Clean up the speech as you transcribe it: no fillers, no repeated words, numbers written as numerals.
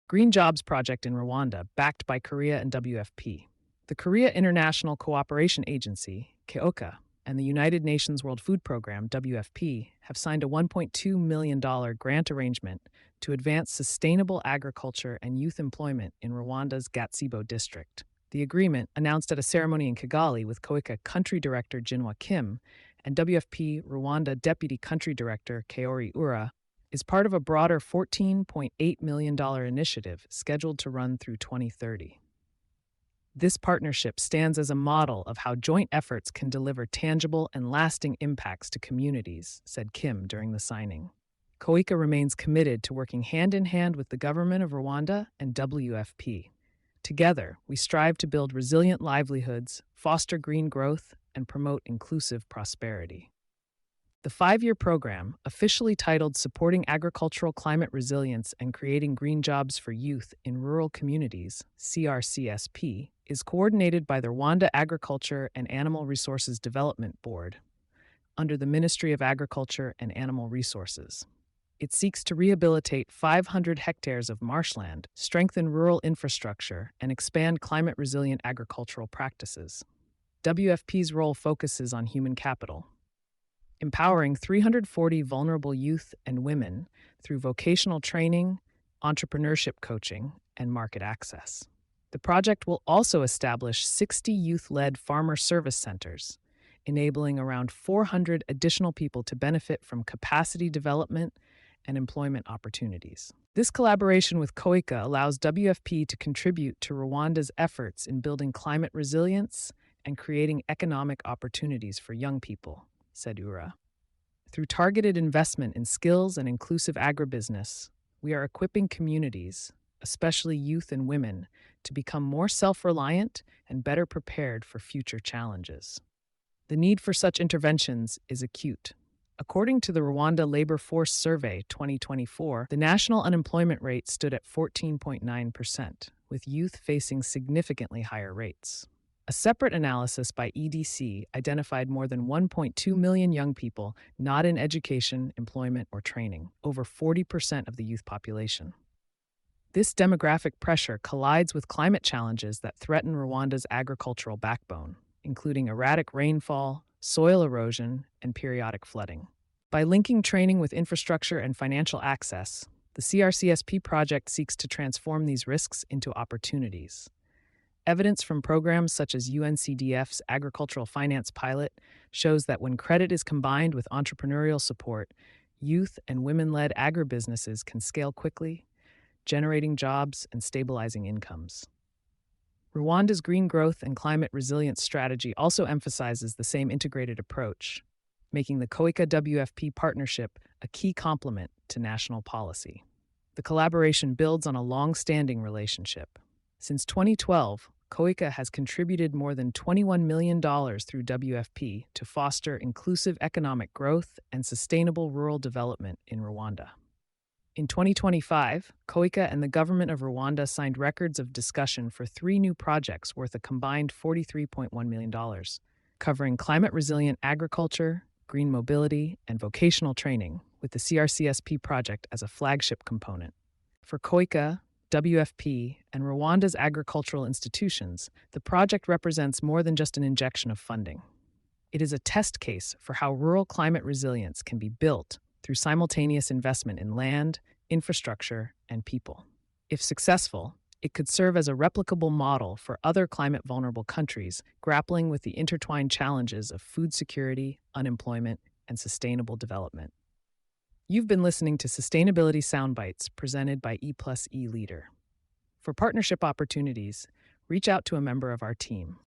Green Jobs Project in Rwanda, backed by Korea and WFP. The Korea International Cooperation Agency, KOICA, and the United Nations World Food Program, WFP, have signed a $1.2 million grant arrangement to advance sustainable agriculture and youth employment in Rwanda's Gatsibo district. The agreement, announced at a ceremony in Kigali with KOICA Country Director Jinwa Kim and WFP Rwanda Deputy Country Director Kaori Ura, is part of a broader $14.8 million initiative scheduled to run through 2030. This partnership stands as a model of how joint efforts can deliver tangible and lasting impacts to communities, said Kim during the signing. KOICA remains committed to working hand in hand with the government of Rwanda and WFP. Together, we strive to build resilient livelihoods, foster green growth, and promote inclusive prosperity. The 5-year program, officially titled Supporting Agricultural Climate Resilience and Creating Green Jobs for Youth in Rural Communities, CRCSP, is coordinated by the Rwanda Agriculture and Animal Resources Development Board, under the Ministry of Agriculture and Animal Resources. It seeks to rehabilitate 500 hectares of marshland, strengthen rural infrastructure, and expand climate-resilient agricultural practices. WFP's role focuses on human capital, empowering 340 vulnerable youth and women through vocational training, entrepreneurship coaching, and market access. The project will also establish 60 youth-led farmer service centers, enabling around 400 additional people to benefit from capacity development and employment opportunities. This collaboration with KOICA allows WFP to contribute to Rwanda's efforts in building climate resilience and creating economic opportunities for young people, said Ura. Through targeted investment in skills and inclusive agribusiness, we are equipping communities, especially youth and women, to become more self-reliant and better prepared for future challenges. The need for such interventions is acute. According to the Rwanda Labor Force Survey 2024, the national unemployment rate stood at 14.9%, with youth facing significantly higher rates. A separate analysis by EDC identified more than 1.2 million young people not in education, employment, or training, over 40% of the youth population. This demographic pressure collides with climate challenges that threaten Rwanda's agricultural backbone, including erratic rainfall, soil erosion, and periodic flooding. By linking training with infrastructure and financial access, the CRCSP project seeks to transform these risks into opportunities. Evidence from programs such as UNCDF's Agricultural Finance Pilot shows that when credit is combined with entrepreneurial support, youth and women-led agribusinesses can scale quickly, generating jobs and stabilizing incomes. Rwanda's green growth and climate resilience strategy also emphasizes the same integrated approach, making the KOICA-WFP partnership a key complement to national policy. The collaboration builds on a long-standing relationship. Since 2012, KOICA has contributed more than $21 million through WFP to foster inclusive economic growth and sustainable rural development in Rwanda. In 2025, KOICA and the government of Rwanda signed records of discussion for 3 new projects worth a combined $43.1 million, covering climate-resilient agriculture, green mobility, and vocational training, with the CRCSP project as a flagship component. For KOICA, WFP, and Rwanda's agricultural institutions, the project represents more than just an injection of funding. It is a test case for how rural climate resilience can be built through simultaneous investment in land, infrastructure, and people. If successful, it could serve as a replicable model for other climate-vulnerable countries grappling with the intertwined challenges of food security, unemployment, and sustainable development. You've been listening to Sustainability Soundbites presented by E+E Leader. For partnership opportunities, reach out to a member of our team.